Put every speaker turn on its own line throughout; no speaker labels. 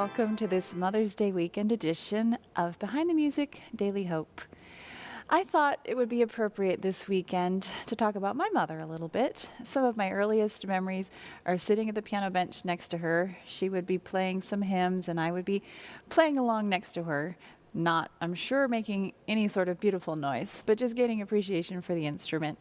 welcome to this Mother's Day weekend edition of Behind the Music Daily Hope. I thought it would be appropriate this weekend to talk about my mother a little bit. Some of my earliest memories are sitting at the piano bench next to her. She would be playing some hymns and I would be playing along next to her. Not, I'm sure, making any sort of beautiful noise, but just getting appreciation for the instrument.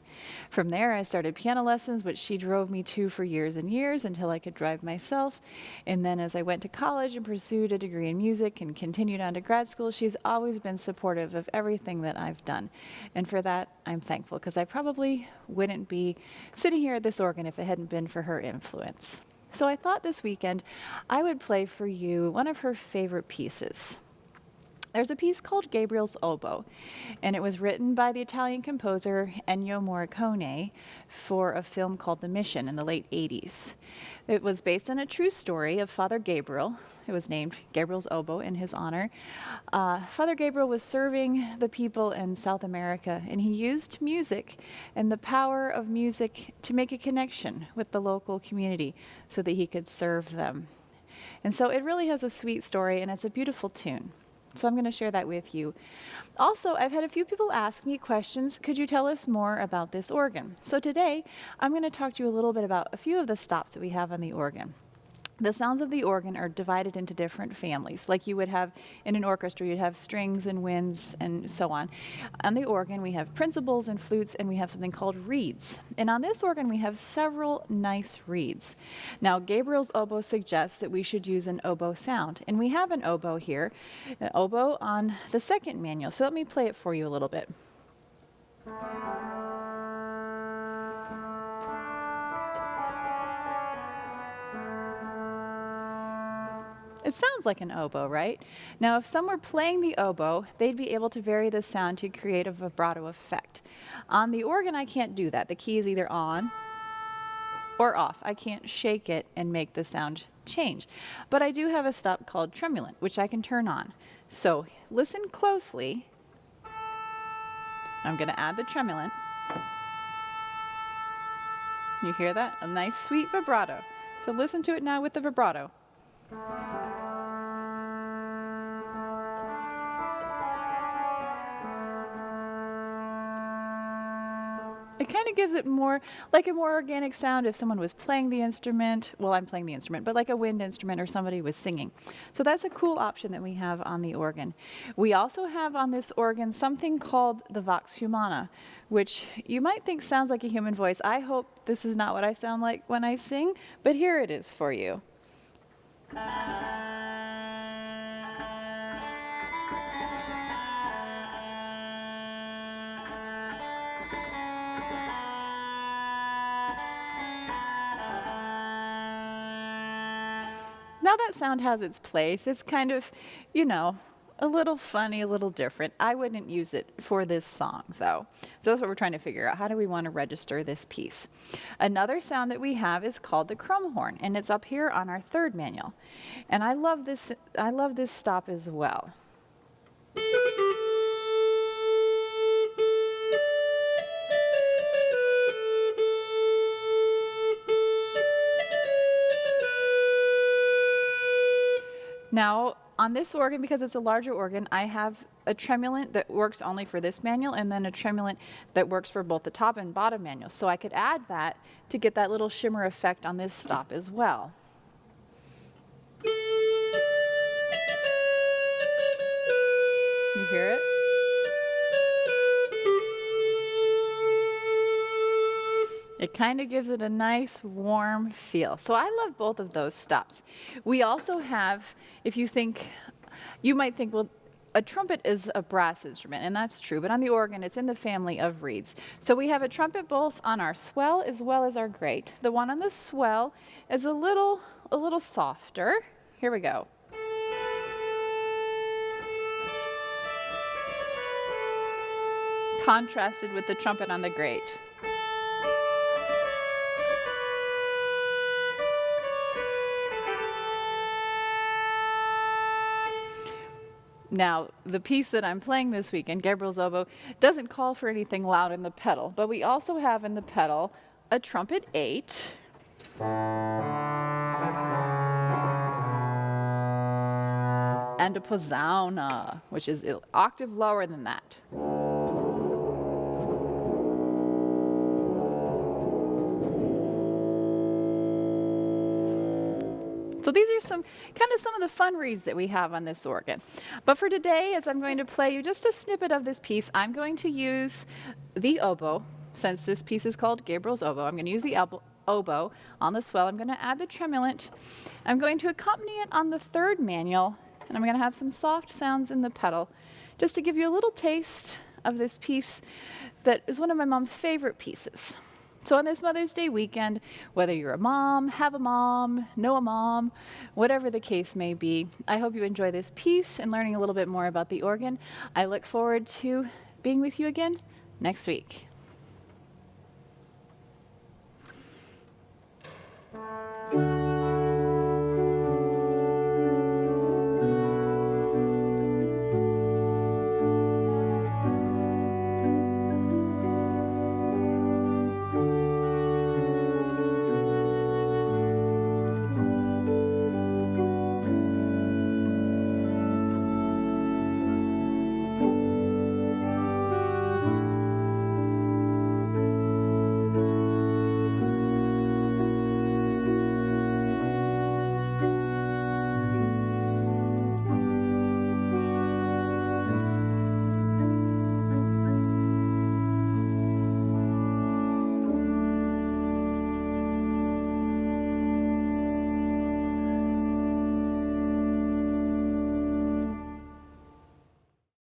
From there, I started piano lessons, which she drove me to for years and years until I could drive myself. And then as I went to college and pursued a degree in music and continued on to grad school, she's always been supportive of everything that I've done. And for that, I'm thankful, because I probably wouldn't be sitting here at this organ if it hadn't been for her influence. So I thought this weekend I would play for you one of her favorite pieces. There's a piece called Gabriel's Oboe, and it was written by the Italian composer Ennio Morricone for a film called The Mission in the late 80s. It was based on a true story of Father Gabriel. It was named Gabriel's Oboe in his honor. Father Gabriel was serving the people in South America, and he used music and the power of music to make a connection with the local community so that he could serve them. And so it really has a sweet story, and it's a beautiful tune. So I'm going to share that with you. Also, I've had a few people ask me questions. Could you tell us more about this organ? So today, I'm going to talk to you a little bit about a few of the stops that we have on the organ. The sounds of the organ are divided into different families. Like you would have in an orchestra, you'd have strings and winds and so on. On the organ, we have principals and flutes, and we have something called reeds. And on this organ, we have several nice reeds. Now, Gabriel's oboe suggests that we should use an oboe sound. And we have an oboe here, an oboe on the second manual. So let me play it for you a little bit. It sounds like an oboe, right? Now, if some were playing the oboe, they'd be able to vary the sound to create a vibrato effect. On the organ, I can't do that. The key is either on or off. I can't shake it and make the sound change. But I do have a stop called tremulant, which I can turn on. So listen closely. I'm going to add the tremulant. You hear that? A nice sweet vibrato. So listen to it now with the vibrato. It kind of gives it more like a more organic sound if someone was playing the instrument. Well, I'm playing the instrument, but like a wind instrument or somebody was singing. So that's a cool option that we have on the organ. We also have on this organ something called the vox humana, which you might think sounds like a human voice. I hope this is not what I sound like when I sing, but here it is for you. Now that sound has its place. It's kind of, a little funny, a little different. I wouldn't use it for this song, though. So that's what we're trying to figure out. How do we want to register this piece? Another sound that we have is called the crumb horn, and it's up here on our third manual. And I love this stop as well. Now, on this organ, because it's a larger organ, I have a tremulant that works only for this manual, and then a tremulant that works for both the top and bottom manuals. So I could add that to get that little shimmer effect on this stop as well. You hear it? It kind of gives it a nice warm feel. So I love both of those stops. We also have, you might think, well, a trumpet is a brass instrument, and that's true, but on the organ, it's in the family of reeds. So we have a trumpet both on our swell as well as our grate. The one on the swell is a little softer. Here we go. Contrasted with the trumpet on the grate. Now, the piece that I'm playing this weekend, Gabriel's Oboe, doesn't call for anything loud in the pedal, but we also have in the pedal a trumpet 8. and a pozzauna, which is an octave lower than that. So these are some of the fun reeds that we have on this organ. But for today, as I'm going to play you just a snippet of this piece, I'm going to use the oboe. Since this piece is called Gabriel's Oboe, I'm going to use the oboe on the swell. I'm going to add the tremulant. I'm going to accompany it on the third manual, and I'm going to have some soft sounds in the pedal, just to give you a little taste of this piece that is one of my mom's favorite pieces. So on this Mother's Day weekend, whether you're a mom, have a mom, know a mom, whatever the case may be, I hope you enjoy this piece and learning a little bit more about the organ. I look forward to being with you again next week.